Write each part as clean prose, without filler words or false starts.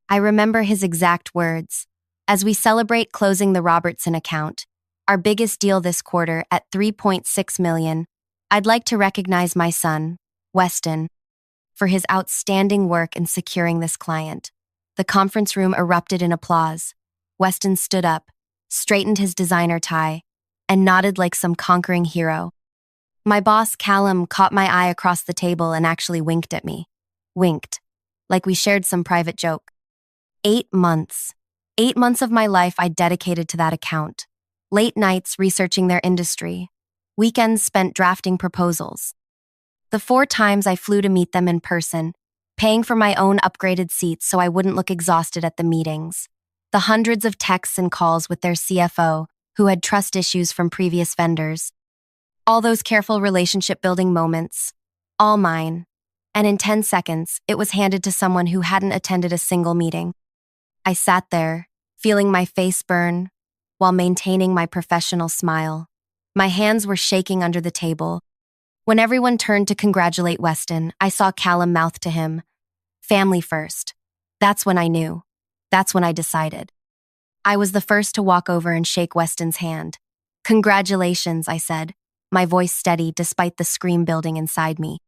I remember his exact words. As we celebrate closing the Robertson account, our biggest deal this quarter at $3.6 million, I'd like to recognize my son, Weston, for his outstanding work in securing this client. The conference room erupted in applause. Weston stood up, straightened his designer tie, and nodded like some conquering hero. My boss, Callum, caught my eye across the table and actually winked at me. Winked, like we shared some private joke. 8 months. 8 months of my life I dedicated to that account. Late nights researching their industry. Weekends spent drafting proposals. The 4 times I flew to meet them in person, paying for my own upgraded seats so I wouldn't look exhausted at the meetings. The hundreds of texts and calls with their CFO, who had trust issues from previous vendors. All those careful relationship-building moments. All mine. And in 10 seconds, it was handed to someone who hadn't attended a single meeting. I sat there, feeling my face burn, while maintaining my professional smile. My hands were shaking under the table. When everyone turned to congratulate Weston, I saw Callum mouth to him, "Family first." That's when I knew. That's when I decided. I was the first to walk over and shake Weston's hand. "Congratulations," I said, my voice steady despite the scream building inside me.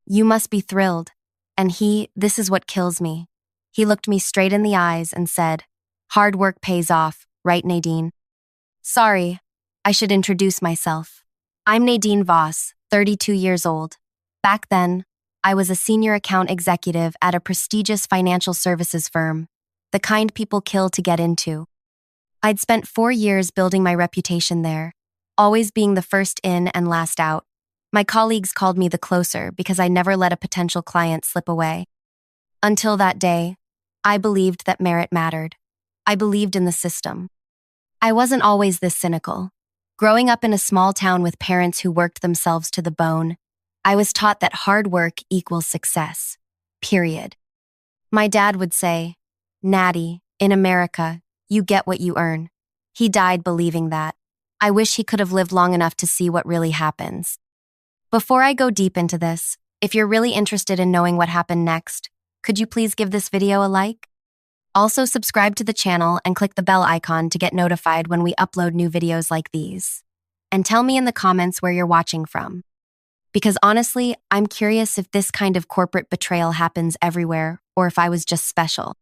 "You must be thrilled." And this is what kills me. He looked me straight in the eyes and said, "Hard work pays off, right, Nadine?" Sorry, I should introduce myself. I'm Nadine Voss, 32 years old. Back then, I was a senior account executive at a prestigious financial services firm, the kind people kill to get into. I'd spent 4 years building my reputation there, always being the first in and last out. My colleagues called me the closer because I never let a potential client slip away. Until that day, I believed that merit mattered. I believed in the system. I wasn't always this cynical. Growing up in a small town with parents who worked themselves to the bone, I was taught that hard work equals success. Period. My dad would say, "Natty, in America, you get what you earn." He died believing that. I wish he could have lived long enough to see what really happens. Before I go deep into this, if you're really interested in knowing what happened next, could you please give this video a like? Also subscribe to the channel and click the bell icon to get notified when we upload new videos like these. And tell me in the comments where you're watching from. Because honestly, I'm curious if this kind of corporate betrayal happens everywhere or if I was just special.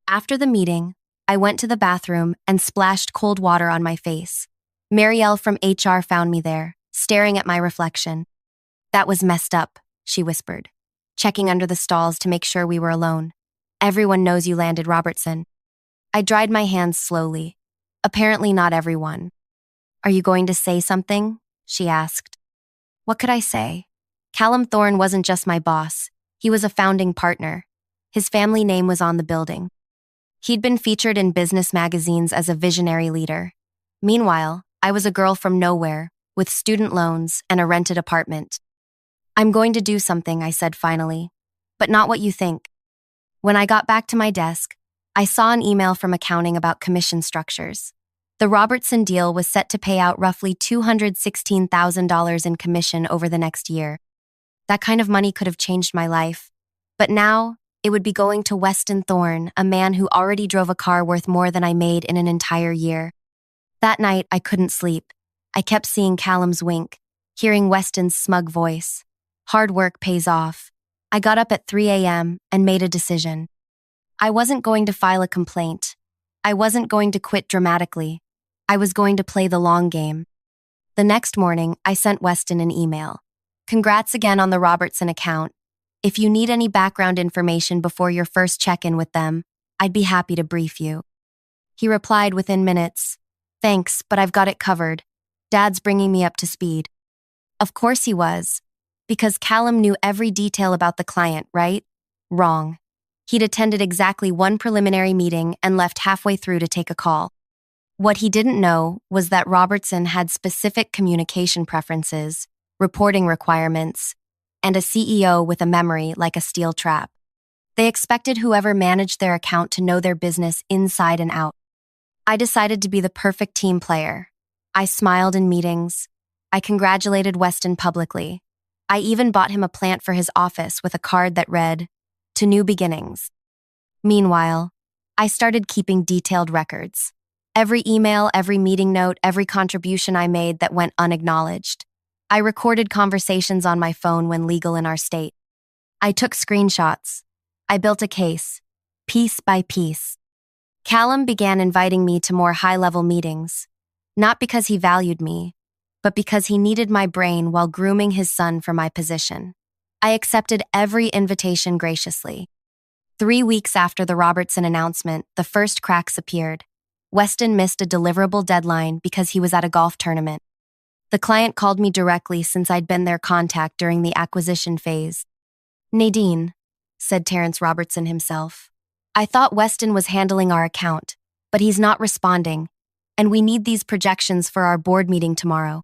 After the meeting, I went to the bathroom and splashed cold water on my face. Marielle from HR found me there, staring at my reflection. "That was messed up," she whispered, checking under the stalls to make sure we were alone. "Everyone knows you landed Robertson." I dried my hands slowly. Apparently not everyone. "Are you going to say something?" she asked. What could I say? Callum Thorne wasn't just my boss. He was a founding partner. His family name was on the building. He'd been featured in business magazines as a visionary leader. Meanwhile, I was a girl from nowhere, with student loans and a rented apartment. "I'm going to do something," I said finally. "But not what you think." When I got back to my desk, I saw an email from accounting about commission structures. The Robertson deal was set to pay out roughly $216,000 in commission over the next year. That kind of money could have changed my life. But now, it would be going to Weston Thorne, a man who already drove a car worth more than I made in an entire year. That night, I couldn't sleep. I kept seeing Callum's wink, hearing Weston's smug voice. Hard work pays off. I got up at 3 a.m. and made a decision. I wasn't going to file a complaint. I wasn't going to quit dramatically. I was going to play the long game. The next morning, I sent Weston an email. "Congrats again on the Robertson account. If you need any background information before your first check-in with them, I'd be happy to brief you." He replied within minutes, "Thanks, but I've got it covered. Dad's bringing me up to speed." Of course he was, because Callum knew every detail about the client, right? Wrong. He'd attended exactly one preliminary meeting and left halfway through to take a call. What he didn't know was that Robertson had specific communication preferences, reporting requirements, and a CEO with a memory like a steel trap. They expected whoever managed their account to know their business inside and out. I decided to be the perfect team player. I smiled in meetings. I congratulated Weston publicly. I even bought him a plant for his office with a card that read, "To New Beginnings." Meanwhile, I started keeping detailed records. Every email, every meeting note, every contribution I made that went unacknowledged. I recorded conversations on my phone when legal in our state. I took screenshots. I built a case, piece by piece. Callum began inviting me to more high-level meetings, not because he valued me, but because he needed my brain while grooming his son for my position. I accepted every invitation graciously. 3 weeks after the Robertson announcement, the first cracks appeared. Weston missed a deliverable deadline because he was at a golf tournament. The client called me directly since I'd been their contact during the acquisition phase. "Nadine," said Terrence Robertson himself. "I thought Weston was handling our account, but he's not responding, and we need these projections for our board meeting tomorrow."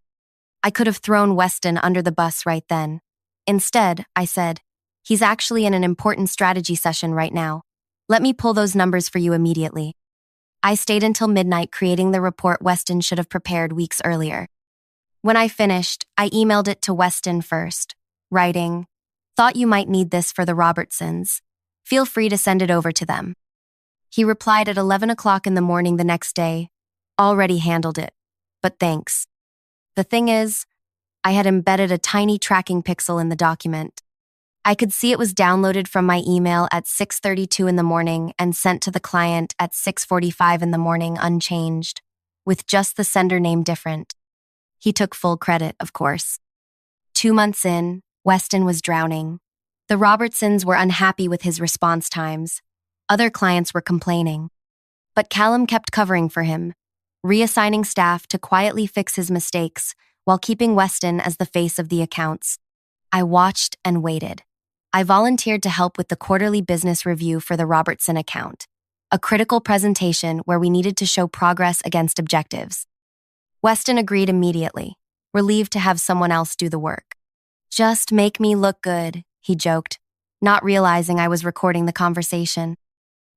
I could have thrown Weston under the bus right then. Instead, I said, "He's actually in an important strategy session right now. Let me pull those numbers for you immediately." I stayed until midnight creating the report Weston should have prepared weeks earlier. When I finished, I emailed it to Weston first, writing, "Thought you might need this for the Robertsons. Feel free to send it over to them." He replied at 11 o'clock in the morning the next day, "Already handled it, but thanks." The thing is, I had embedded a tiny tracking pixel in the document. I could see it was downloaded from my email at 6:32 in the morning and sent to the client at 6:45 in the morning unchanged, with just the sender name different. He took full credit, of course. 2 months in, Weston was drowning. The Robertsons were unhappy with his response times. Other clients were complaining. But Callum kept covering for him, reassigning staff to quietly fix his mistakes while keeping Weston as the face of the accounts. I watched and waited. I volunteered to help with the quarterly business review for the Robertson account, a critical presentation where we needed to show progress against objectives. Weston agreed immediately, relieved to have someone else do the work. "Just make me look good," he joked, not realizing I was recording the conversation.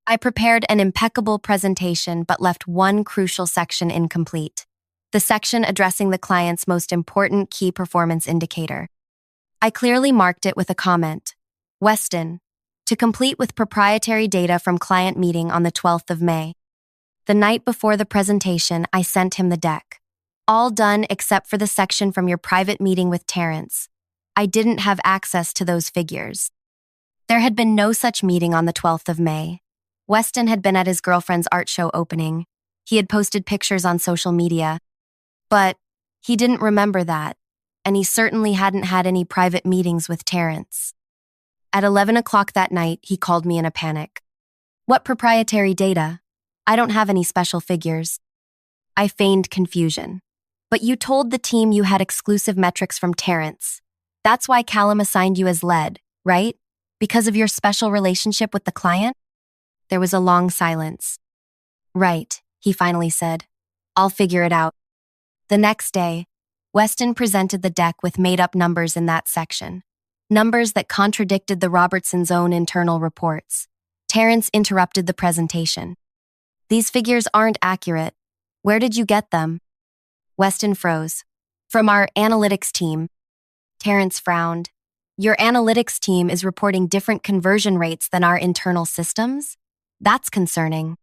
I prepared an impeccable presentation but left one crucial section incomplete, the section addressing the client's most important key performance indicator. I clearly marked it with a comment, "Weston, to complete with proprietary data from client meeting on the 12th of May. The night before the presentation, I sent him the deck. All done except for the section from your private meeting with Terrence. I didn't have access to those figures." There had been no such meeting on the 12th of May. Weston had been at his girlfriend's art show opening. He had posted pictures on social media. But he didn't remember that, and he certainly hadn't had any private meetings with Terrence. At 11 o'clock that night, he called me in a panic. "What proprietary data? I don't have any special figures." I feigned confusion. "But you told the team you had exclusive metrics from Terrence. That's why Callum assigned you as lead, right? Because of your special relationship with the client?" There was a long silence. "Right," he finally said. "I'll figure it out." The next day, Weston presented the deck with made-up numbers in that section. Numbers that contradicted the Robertsons' own internal reports. Terrence interrupted the presentation. "These figures aren't accurate. Where did you get them?" Weston froze. "From our analytics team." Terrence frowned. "Your analytics team is reporting different conversion rates than our internal systems? That's concerning."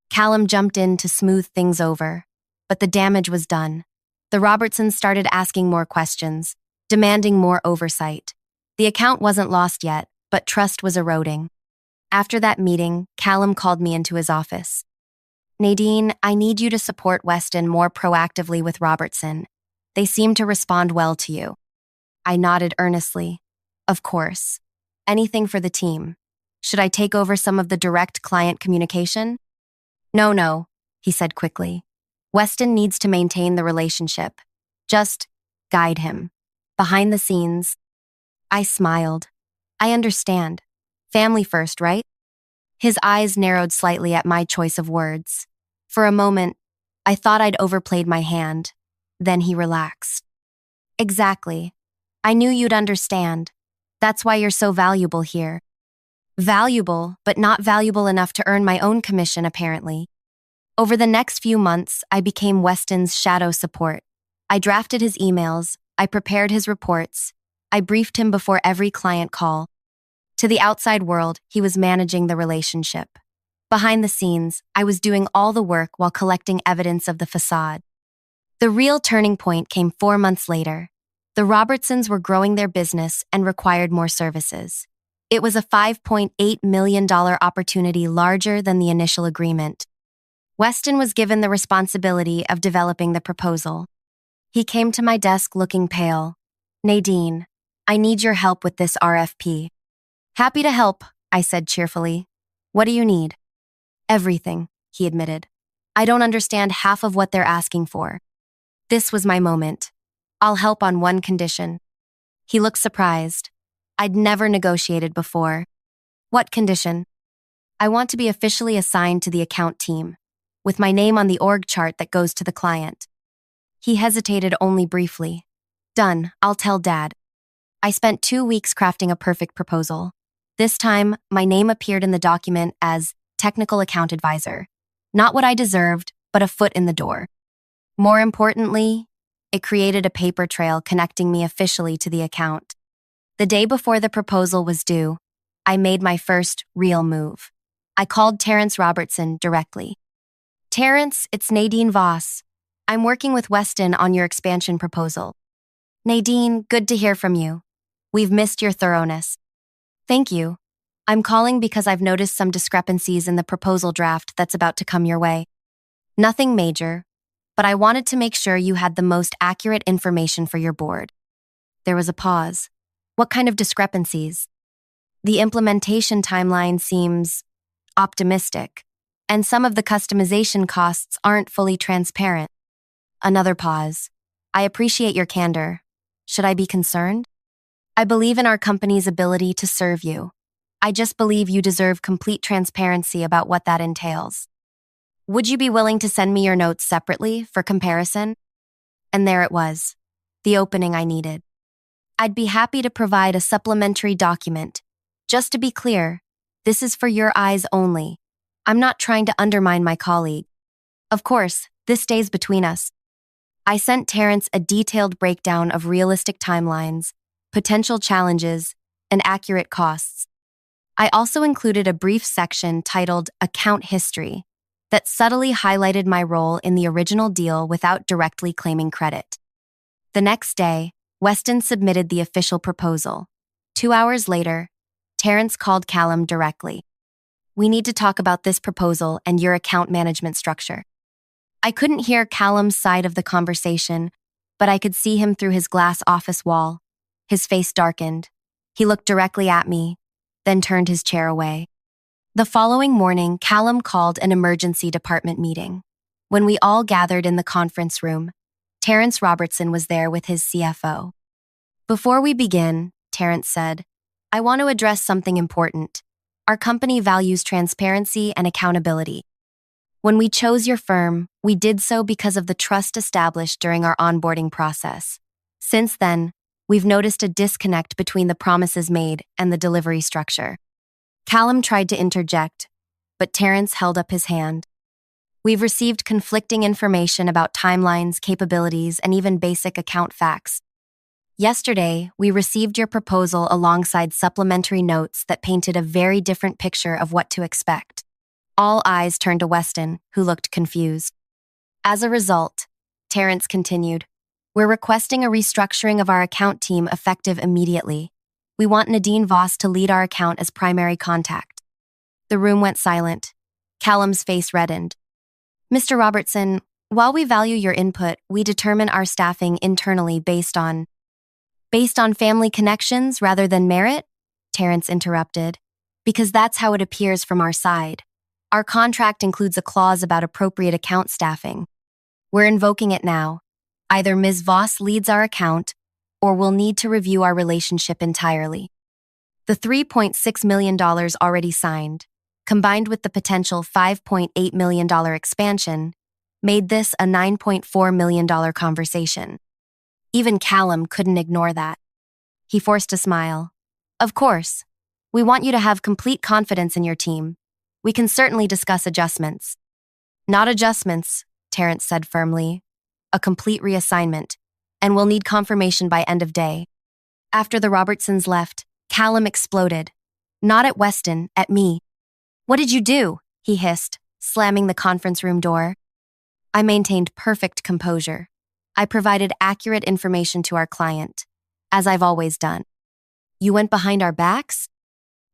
Callum jumped in to smooth things over, but the damage was done. The Robertsons started asking more questions, demanding more oversight. The account wasn't lost yet, but trust was eroding. After that meeting, Callum called me into his office. "Nadine, I need you to support Weston more proactively with Robertson. They seem to respond well to you." I nodded earnestly. "Of course. Anything for the team. Should I take over some of the direct client communication?" No, he said quickly. "Weston needs to maintain the relationship. Just guide him. Behind the scenes." I smiled. "I understand. Family first, right?" His eyes narrowed slightly at my choice of words. For a moment, I thought I'd overplayed my hand. Then he relaxed. "Exactly. I knew you'd understand. That's why you're so valuable here." Valuable, but not valuable enough to earn my own commission, apparently. Over the next few months, I became Weston's shadow support. I drafted his emails, I prepared his reports, I briefed him before every client call. To the outside world, he was managing the relationship. Behind the scenes, I was doing all the work while collecting evidence of the facade. The real turning point came 4 months later. The Robertsons were growing their business and required more services. It was a $5.8 million opportunity larger than the initial agreement. Weston was given the responsibility of developing the proposal. He came to my desk looking pale. "Nadine, I need your help with this RFP." "Happy to help," I said cheerfully. "What do you need?" "Everything," he admitted. "I don't understand half of what they're asking for." This was my moment. "I'll help on one condition." He looked surprised. I'd never negotiated before. "What condition?" "I want to be officially assigned to the account team, with my name on the org chart that goes to the client." He hesitated only briefly. "Done, I'll tell Dad." I spent 2 weeks crafting a perfect proposal. This time, my name appeared in the document as Technical Account Advisor. Not what I deserved, but a foot in the door. More importantly, it created a paper trail connecting me officially to the account. The day before the proposal was due, I made my first real move. I called Terrence Robertson directly. "Terrence, it's Nadine Voss. I'm working with Weston on your expansion proposal." "Nadine, good to hear from you. We've missed your thoroughness." "Thank you. I'm calling because I've noticed some discrepancies in the proposal draft that's about to come your way. Nothing major, but I wanted to make sure you had the most accurate information for your board." There was a pause. "What kind of discrepancies?" "The implementation timeline seems optimistic, and some of the customization costs aren't fully transparent." Another pause. "I appreciate your candor. Should I be concerned?" "I believe in our company's ability to serve you. I just believe you deserve complete transparency about what that entails. Would you be willing to send me your notes separately for comparison?" And there it was, the opening I needed. "I'd be happy to provide a supplementary document. Just to be clear, this is for your eyes only. I'm not trying to undermine my colleague. Of course, this stays between us." I sent Terrence a detailed breakdown of realistic timelines, potential challenges, and accurate costs. I also included a brief section titled Account History that subtly highlighted my role in the original deal without directly claiming credit. The next day, Weston submitted the official proposal. 2 hours later, Terrence called Callum directly. "We need to talk about this proposal and your account management structure." I couldn't hear Callum's side of the conversation, but I could see him through his glass office wall. His face darkened. He looked directly at me, then turned his chair away. The following morning, Callum called an emergency department meeting. When we all gathered in the conference room, Terrence Robertson was there with his CFO. "Before we begin," Terrence said, "I want to address something important. Our company values transparency and accountability. When we chose your firm, we did so because of the trust established during our onboarding process. Since then, we've noticed a disconnect between the promises made and the delivery structure." Callum tried to interject, but Terrence held up his hand. "We've received conflicting information about timelines, capabilities, and even basic account facts. Yesterday, we received your proposal alongside supplementary notes that painted a very different picture of what to expect." All eyes turned to Weston, who looked confused. "As a result," Terrence continued, "we're requesting a restructuring of our account team effective immediately. We want Nadine Voss to lead our account as primary contact." The room went silent. Callum's face reddened. "Mr. Robertson, while we value your input, we determine our staffing internally based on family connections rather than merit," Terrence interrupted, "because that's how it appears from our side. Our contract includes a clause about appropriate account staffing. We're invoking it now. Either Ms. Voss leads our account, or we'll need to review our relationship entirely." The $3.6 million already signed, combined with the potential $5.8 million expansion, made this a $9.4 million conversation. Even Callum couldn't ignore that. He forced a smile. "Of course. We want you to have complete confidence in your team. We can certainly discuss adjustments." "Not adjustments," Terrence said firmly. "A complete reassignment, and we'll need confirmation by end of day." After the Robertsons left, Callum exploded. "Not at Weston, at me." "What did you do?" he hissed, slamming the conference room door. I maintained perfect composure. I provided accurate information to our client, as I've always done. You went behind our backs?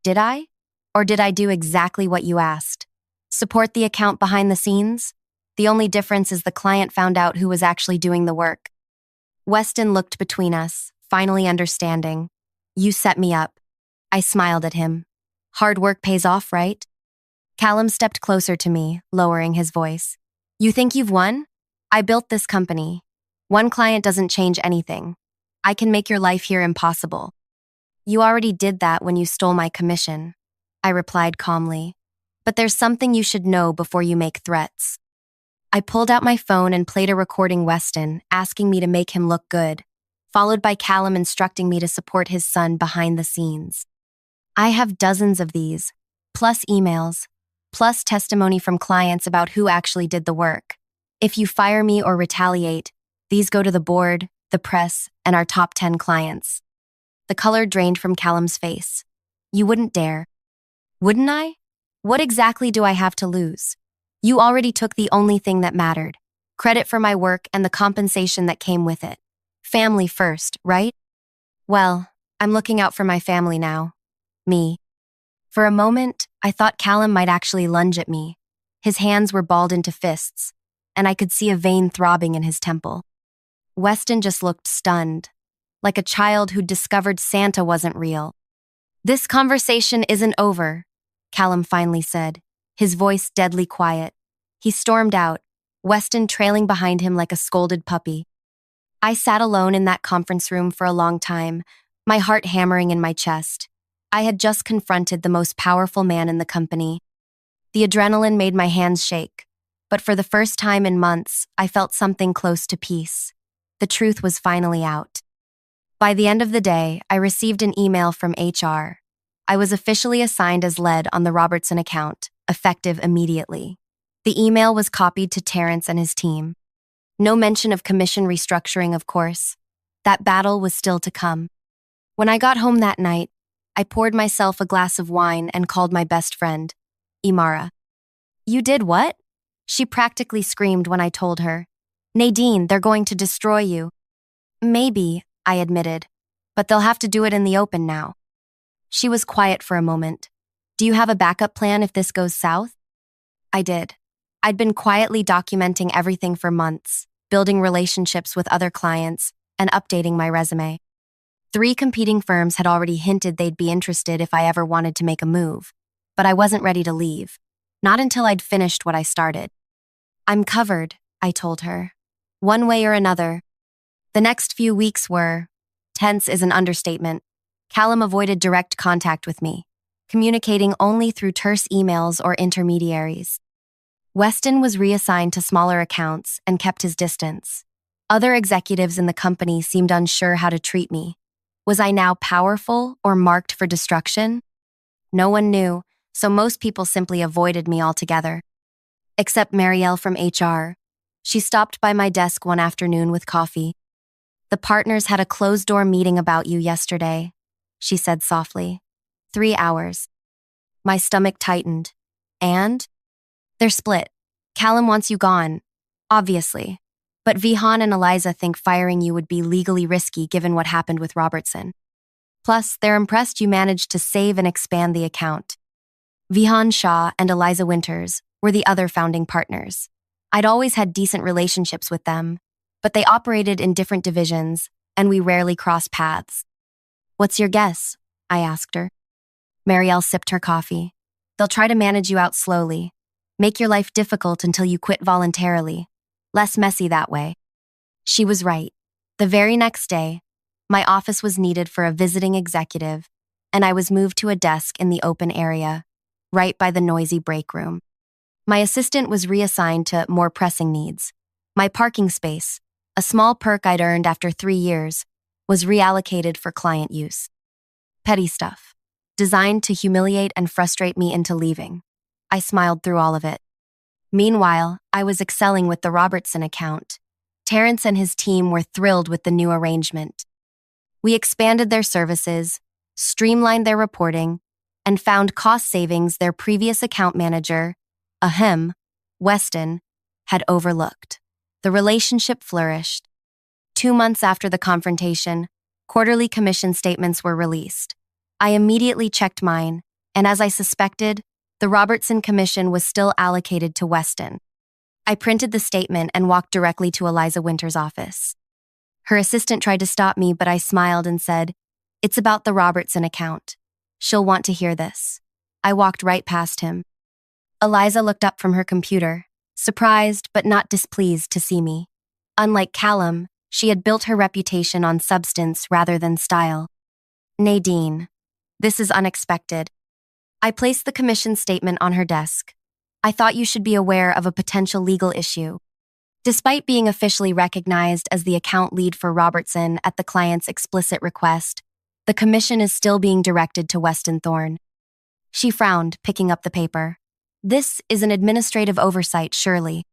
Did I? Or did I do exactly what you asked? Support the account behind the scenes? The only difference is the client found out who was actually doing the work. Weston looked between us, finally understanding. You set me up. I smiled at him. Hard work pays off, right? Callum stepped closer to me, lowering his voice. You think you've won? I built this company. One client doesn't change anything. I can make your life here impossible. You already did that when you stole my commission, I replied calmly. But there's something you should know before you make threats. I pulled out my phone and played a recording Weston, asking me to make him look good, followed by Callum instructing me to support his son behind the scenes. I have dozens of these, plus emails, plus testimony from clients about who actually did the work. If you fire me or retaliate, these go to the board, the press, and our top 10 clients. The color drained from Callum's face. You wouldn't dare. Wouldn't I? What exactly do I have to lose? You already took the only thing that mattered. Credit for my work and the compensation that came with it. Family first, right? Well, I'm looking out for my family now. Me. For a moment, I thought Callum might actually lunge at me. His hands were balled into fists, and I could see a vein throbbing in his temple. Weston just looked stunned, like a child who'd discovered Santa wasn't real. This conversation isn't over, Callum finally said, his voice deadly quiet. He stormed out, Weston trailing behind him like a scolded puppy. I sat alone in that conference room for a long time, my heart hammering in my chest. I had just confronted the most powerful man in the company. The adrenaline made my hands shake, but for the first time in months, I felt something close to peace. The truth was finally out. By the end of the day, I received an email from HR. I was officially assigned as lead on the Robertson account, effective immediately. The email was copied to Terrence and his team. No mention of commission restructuring, of course. That battle was still to come. When I got home that night, I poured myself a glass of wine and called my best friend, Imara. You did what? She practically screamed when I told her. Nadine, they're going to destroy you. Maybe, I admitted, but they'll have to do it in the open now. She was quiet for a moment. Do you have a backup plan if this goes south? I did. I'd been quietly documenting everything for months, building relationships with other clients, and updating my resume. 3 competing firms had already hinted they'd be interested if I ever wanted to make a move, but I wasn't ready to leave. Not until I'd finished what I started. I'm covered, I told her. One way or another. The next few weeks were tense is an understatement. Callum avoided direct contact with me, communicating only through terse emails or intermediaries. Weston was reassigned to smaller accounts and kept his distance. Other executives in the company seemed unsure how to treat me. Was I now powerful or marked for destruction? No one knew, so most people simply avoided me altogether. Except Marielle from HR. She stopped by my desk one afternoon with coffee. The partners had a closed-door meeting about you yesterday, she said softly. 3 hours. My stomach tightened. And? They're split. Callum wants you gone, obviously. But Vihan and Eliza think firing you would be legally risky given what happened with Robertson. Plus, they're impressed you managed to save and expand the account. Vihan Shah and Eliza Winters were the other founding partners. I'd always had decent relationships with them, but they operated in different divisions, and we rarely crossed paths. What's your guess? I asked her. Marielle sipped her coffee. They'll try to manage you out slowly. Make your life difficult until you quit voluntarily. Less messy that way. She was right. The very next day, my office was needed for a visiting executive, and I was moved to a desk in the open area, right by the noisy break room. My assistant was reassigned to more pressing needs. My parking space, a small perk I'd earned after 3 years, was reallocated for client use. Petty stuff, designed to humiliate and frustrate me into leaving. I smiled through all of it. Meanwhile, I was excelling with the Robertson account. Terrence and his team were thrilled with the new arrangement. We expanded their services, streamlined their reporting, and found cost savings their previous account manager, Ahem, Weston, had overlooked. The relationship flourished. 2 months after the confrontation, quarterly commission statements were released. I immediately checked mine, and as I suspected, the Robertson commission was still allocated to Weston. I printed the statement and walked directly to Eliza Winter's office. Her assistant tried to stop me, but I smiled and said, "It's about the Robertson account. She'll want to hear this." I walked right past him. Eliza looked up from her computer, surprised but not displeased to see me. Unlike Callum, she had built her reputation on substance rather than style. "Nadine, this is unexpected." I placed the commission statement on her desk. "I thought you should be aware of a potential legal issue." Despite being officially recognized as the account lead for Robertson at the client's explicit request, the commission is still being directed to Weston Thorne. She frowned, picking up the paper. "This is an administrative oversight, surely."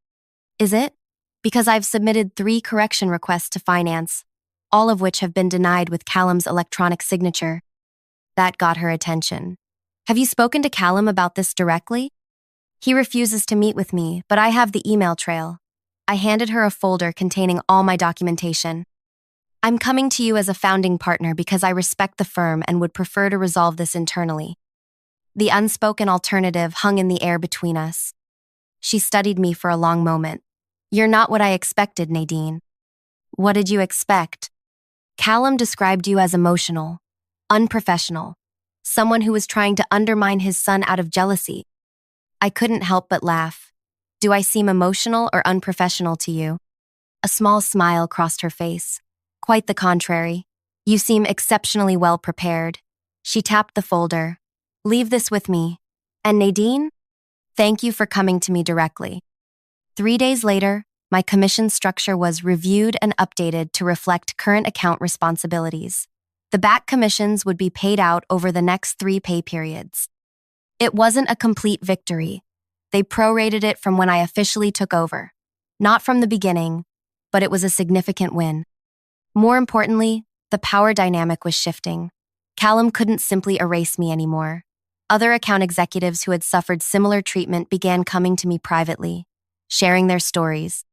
"Is it? Because I've submitted 3 correction requests to finance, all of which have been denied with Callum's electronic signature." That got her attention. "Have you spoken to Callum about this directly?" "He refuses to meet with me, but I have the email trail." I handed her a folder containing all my documentation. "I'm coming to you as a founding partner because I respect the firm and would prefer to resolve this internally." The unspoken alternative hung in the air between us. She studied me for a long moment. "You're not what I expected, Nadine." "What did you expect?" "Callum described you as emotional, unprofessional, someone who was trying to undermine his son out of jealousy." I couldn't help but laugh. "Do I seem emotional or unprofessional to you?" A small smile crossed her face. "Quite the contrary. You seem exceptionally well prepared." She tapped the folder. "Leave this with me. And Nadine, thank you for coming to me directly." 3 days later, my commission structure was reviewed and updated to reflect current account responsibilities. The back commissions would be paid out over the next 3 pay periods. It wasn't a complete victory. They prorated it from when I officially took over. Not from the beginning, but it was a significant win. More importantly, the power dynamic was shifting. Callum couldn't simply erase me anymore. Other account executives who had suffered similar treatment began coming to me privately, sharing their stories.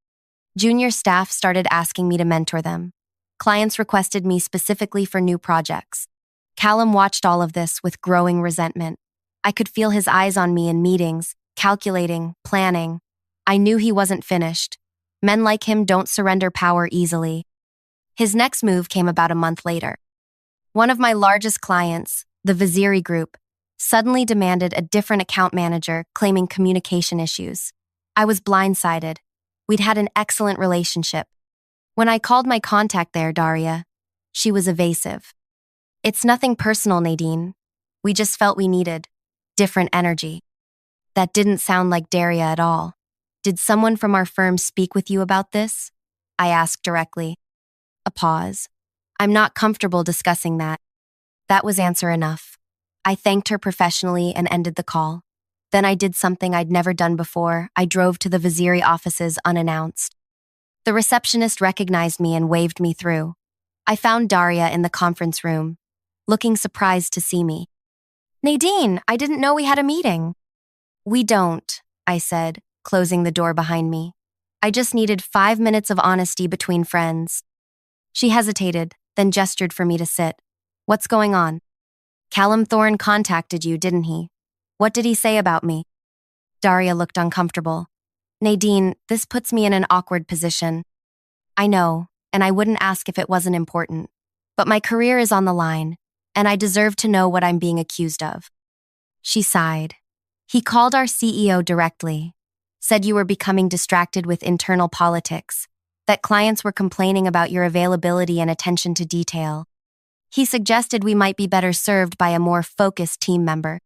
Junior staff started asking me to mentor them. Clients requested me specifically for new projects. Callum watched all of this with growing resentment. I could feel his eyes on me in meetings, calculating, planning. I knew he wasn't finished. Men like him don't surrender power easily. His next move came about a month later. One of my largest clients, the Vaziri Group, suddenly demanded a different account manager, claiming communication issues. I was blindsided. We'd had an excellent relationship. When I called my contact there, Daria, she was evasive. "It's nothing personal, Nadine. We just felt we needed different energy." That didn't sound like Daria at all. "Did someone from our firm speak with you about this?" I asked directly. A pause. "I'm not comfortable discussing that." That was answer enough. I thanked her professionally and ended the call. Then I did something I'd never done before. I drove to the Vaziri offices unannounced. The receptionist recognized me and waved me through. I found Daria in the conference room, looking surprised to see me. "Nadine, I didn't know we had a meeting." "We don't," I said, closing the door behind me. "I just needed 5 minutes of honesty between friends." She hesitated, then gestured for me to sit. "What's going on?" "Callum Thorne contacted you, didn't he? What did he say about me?" Daria looked uncomfortable. "Nadine, this puts me in an awkward position." "I know, and I wouldn't ask if it wasn't important. But my career is on the line, and I deserve to know what I'm being accused of." She sighed. "He called our CEO directly, said you were becoming distracted with internal politics, that clients were complaining about your availability and attention to detail. He suggested we might be better served by a more focused team member."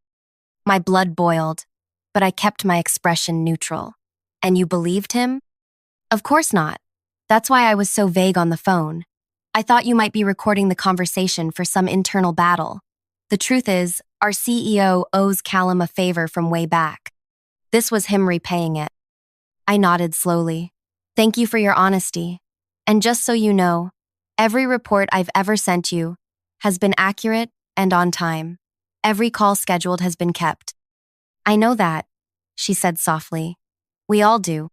My blood boiled, but I kept my expression neutral. "And you believed him?" "Of course not. That's why I was so vague on the phone. I thought you might be recording the conversation for some internal battle. The truth is, our CEO owes Callum a favor from way back. This was him repaying it." I nodded slowly. "Thank you for your honesty. And just so you know, every report I've ever sent you has been accurate and on time. Every call scheduled has been kept." "I know that. she said softly. We all do.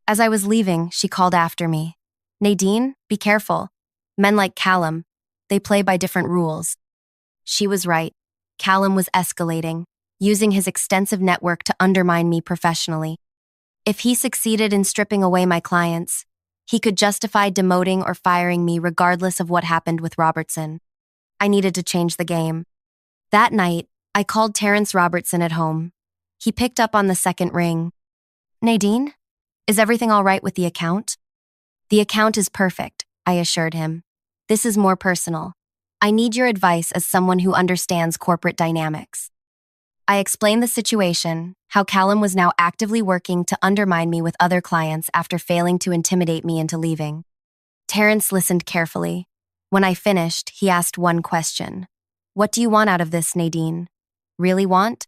As I was leaving, she called after me. Nadine, be careful. Men like Callum, they play by different rules. She was right. Callum was escalating, using his extensive network to undermine me professionally. If he succeeded in stripping away my clients, he could justify demoting or firing me regardless of what happened with Robertson. I needed to change the game. That night, I called Terrence Robertson at home. He picked up on the second ring. Nadine, is everything all right with the account? The account is perfect, I assured him. This is more personal. I need your advice as someone who understands corporate dynamics. I explained the situation, how Callum was now actively working to undermine me with other clients after failing to intimidate me into leaving. Terrence listened carefully. When I finished, he asked one question. What do you want out of this, Nadine? Really want?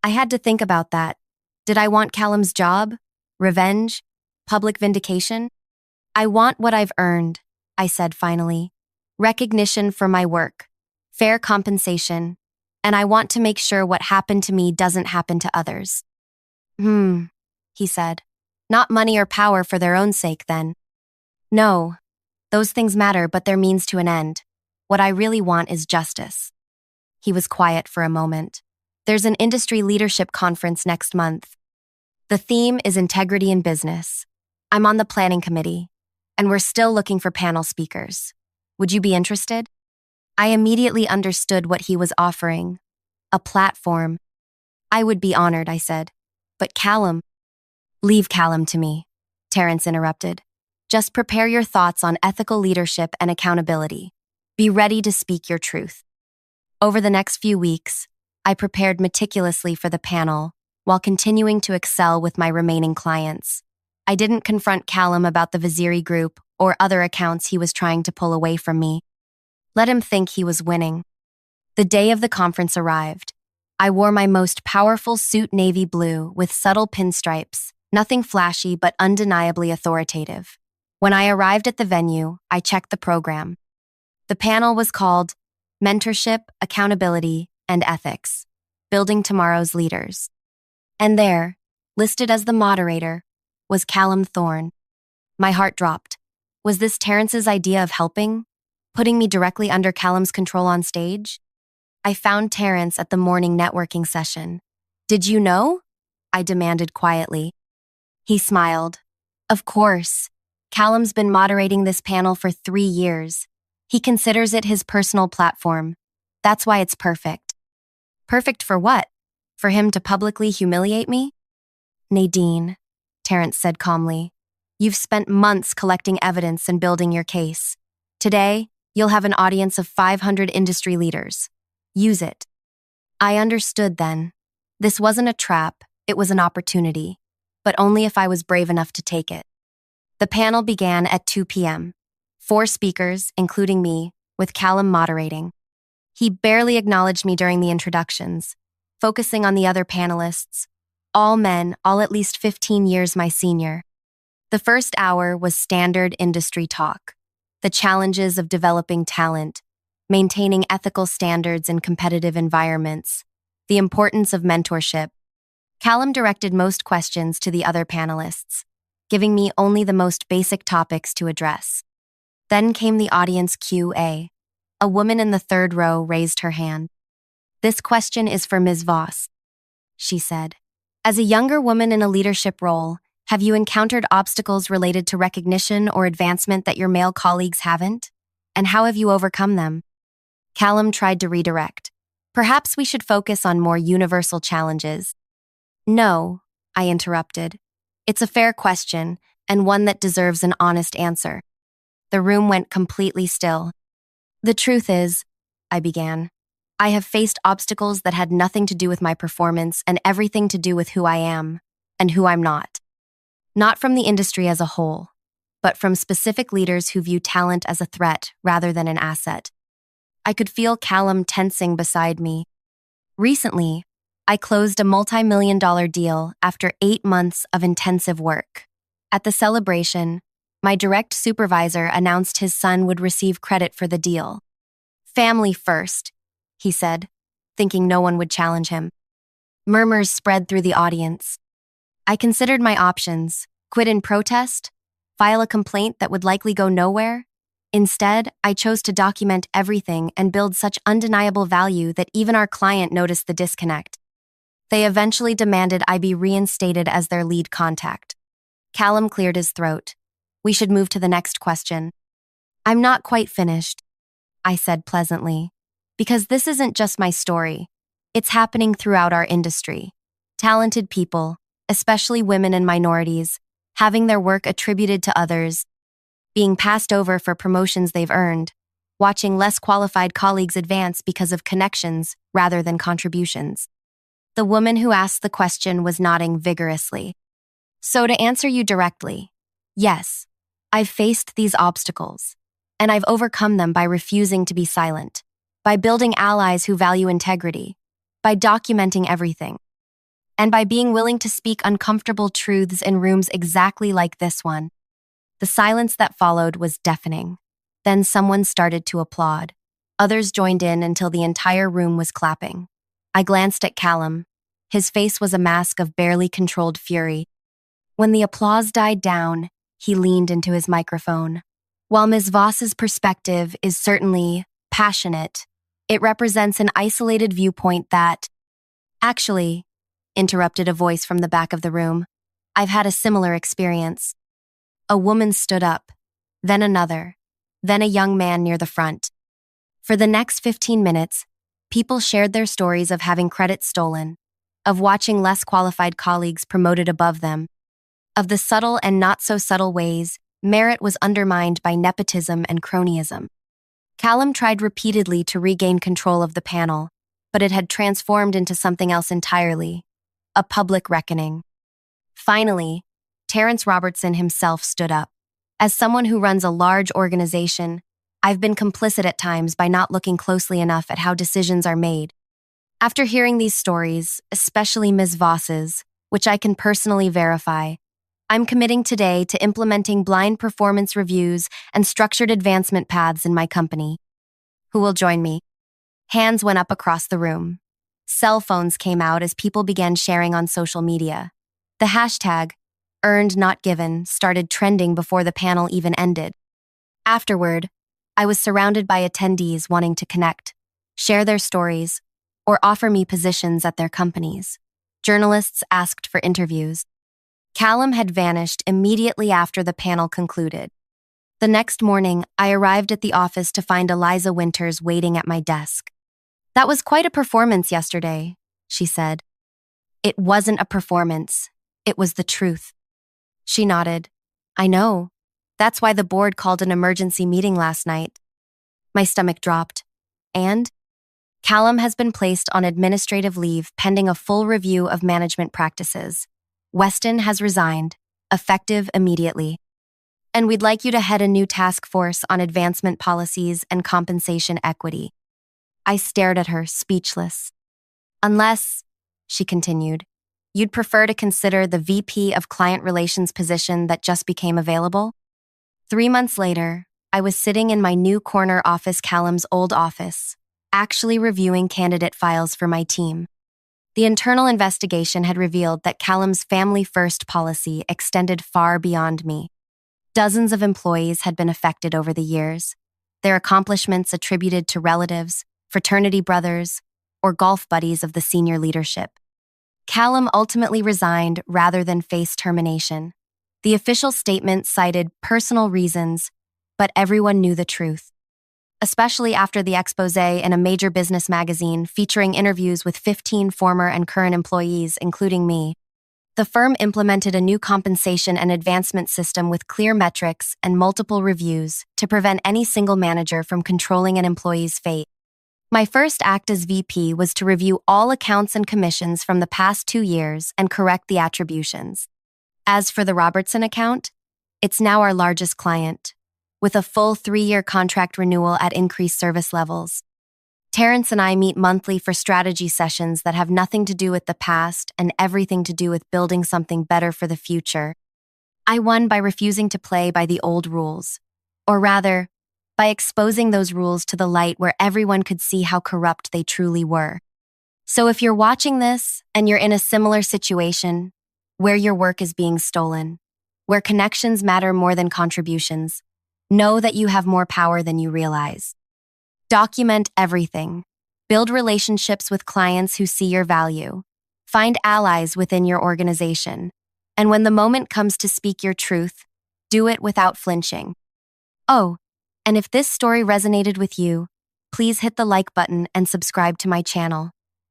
I had to think about that. Did I want Callum's job? Revenge? Public vindication? I want what I've earned, I said finally. Recognition for my work, fair compensation, and I want to make sure what happened to me doesn't happen to others. He said. Not money or power for their own sake, then. No, those things matter, but they're means to an end. What I really want is justice. He was quiet for a moment. There's an industry leadership conference next month. The theme is integrity in business. I'm on the planning committee, and we're still looking for panel speakers. Would you be interested? I immediately understood what he was offering. A platform. I would be honored, I said. But Callum. Leave Callum to me, Terrence interrupted. Just prepare your thoughts on ethical leadership and accountability. Be ready to speak your truth. Over the next few weeks, I prepared meticulously for the panel while continuing to excel with my remaining clients. I didn't confront Callum about the Vaziri Group or other accounts he was trying to pull away from me. Let him think he was winning. The day of the conference arrived. I wore my most powerful suit navy blue with subtle pinstripes, nothing flashy but undeniably authoritative. When I arrived at the venue, I checked the program. The panel was called Mentorship, Accountability, and Ethics, Building Tomorrow's Leaders. And there, listed as the moderator, was Callum Thorne. My heart dropped. Was this Terrence's idea of helping? Putting me directly under Callum's control on stage? I found Terrence at the morning networking session. Did you know? I demanded quietly. He smiled. Of course. Callum's been moderating this panel for 3 years. He considers it his personal platform. That's why it's perfect. Perfect for what? For him to publicly humiliate me? Nadine, Terrence said calmly, you've spent months collecting evidence and building your case. Today, you'll have an audience of 500 industry leaders. Use it. I understood then. This wasn't a trap, it was an opportunity, but only if I was brave enough to take it. The panel began at 2 p.m. 4 speakers, including me, with Callum moderating. He barely acknowledged me during the introductions, focusing on the other panelists, all men, all at least 15 years my senior. The first hour was standard industry talk, the challenges of developing talent, maintaining ethical standards in competitive environments, the importance of mentorship. Callum directed most questions to the other panelists, giving me only the most basic topics to address. Then came the audience Q&A. A woman in the third row raised her hand. This question is for Ms. Voss, she said. As a younger woman in a leadership role, have you encountered obstacles related to recognition or advancement that your male colleagues haven't? And how have you overcome them? Callum tried to redirect. Perhaps we should focus on more universal challenges. No, I interrupted. It's a fair question, and one that deserves an honest answer. The room went completely still. The truth is, I began, I have faced obstacles that had nothing to do with my performance and everything to do with who I am and who I'm not. Not from the industry as a whole, but from specific leaders who view talent as a threat rather than an asset. I could feel Callum tensing beside me. Recently, I closed a multi-million-dollar deal after 8 months of intensive work. At the celebration, my direct supervisor announced his son would receive credit for the deal. Family first, he said, thinking no one would challenge him. Murmurs spread through the audience. I considered my options: quit in protest, file a complaint that would likely go nowhere. Instead, I chose to document everything and build such undeniable value that even our client noticed the disconnect. They eventually demanded I be reinstated as their lead contact. Callum cleared his throat. We should move to the next question. I'm not quite finished, I said pleasantly, because this isn't just my story. It's happening throughout our industry. Talented people, especially women and minorities, having their work attributed to others, being passed over for promotions they've earned, watching less qualified colleagues advance because of connections rather than contributions. The woman who asked the question was nodding vigorously. So to answer you directly, yes, I've faced these obstacles, and I've overcome them by refusing to be silent, by building allies who value integrity, by documenting everything, and by being willing to speak uncomfortable truths in rooms exactly like this one. The silence that followed was deafening. Then someone started to applaud. Others joined in until the entire room was clapping. I glanced at Callum. His face was a mask of barely controlled fury. When the applause died down, he leaned into his microphone. While Ms. Voss's perspective is certainly passionate, it represents an isolated viewpoint that— Actually, interrupted a voice from the back of the room, I've had a similar experience. A woman stood up, then another, then a young man near the front. For the next 15 minutes, people shared their stories of having credit stolen, of watching less qualified colleagues promoted above them, of the subtle and not-so-subtle ways merit was undermined by nepotism and cronyism. Callum tried repeatedly to regain control of the panel, but it had transformed into something else entirely, a public reckoning. Finally, Terrence Robertson himself stood up. As someone who runs a large organization, I've been complicit at times by not looking closely enough at how decisions are made. After hearing these stories, especially Ms. Voss's, which I can personally verify, I'm committing today to implementing blind performance reviews and structured advancement paths in my company. Who will join me? Hands went up across the room. Cell phones came out as people began sharing on social media. The hashtag, earned not given, started trending before the panel even ended. Afterward, I was surrounded by attendees wanting to connect, share their stories, or offer me positions at their companies. Journalists asked for interviews. Callum had vanished immediately after the panel concluded. The next morning, I arrived at the office to find Eliza Winters waiting at my desk. That was quite a performance yesterday, she said. It wasn't a performance. It was the truth. She nodded. I know. That's why the board called an emergency meeting last night. My stomach dropped. And? Callum has been placed on administrative leave pending a full review of management practices. Weston has resigned, effective immediately. And we'd like you to head a new task force on advancement policies and compensation equity. I stared at her, speechless. Unless, she continued, you'd prefer to consider the VP of Client Relations position that just became available? 3 months later, I was sitting in my new corner office, Callum's old office, actually reviewing candidate files for my team. The internal investigation had revealed that Callum's family-first policy extended far beyond me. Dozens of employees had been affected over the years, their accomplishments attributed to relatives, fraternity brothers, or golf buddies of the senior leadership. Callum ultimately resigned rather than face termination. The official statement cited personal reasons, but everyone knew the truth. Especially after the expose in a major business magazine featuring interviews with 15 former and current employees, including me. The firm implemented a new compensation and advancement system with clear metrics and multiple reviews to prevent any single manager from controlling an employee's fate. My first act as VP was to review all accounts and commissions from the past 2 years and correct the attributions. As for the Robertson account, it's now our largest client, with a full 3-year contract renewal at increased service levels. Terrence and I meet monthly for strategy sessions that have nothing to do with the past and everything to do with building something better for the future. I won by refusing to play by the old rules, or rather, by exposing those rules to the light where everyone could see how corrupt they truly were. So if you're watching this and you're in a similar situation where your work is being stolen, where connections matter more than contributions, know that you have more power than you realize. Document everything. Build relationships with clients who see your value. Find allies within your organization. And when the moment comes to speak your truth, do it without flinching. Oh, and if this story resonated with you, please hit the like button and subscribe to my channel.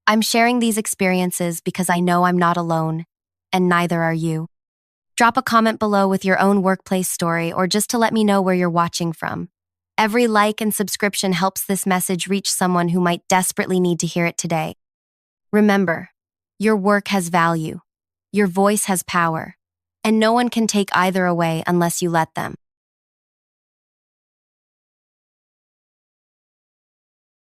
I'm sharing these experiences because I know I'm not alone, and neither are you. Drop a comment below with your own workplace story or just to let me know where you're watching from. Every like and subscription helps this message reach someone who might desperately need to hear it today. Remember, your work has value, your voice has power, and no one can take either away unless you let them.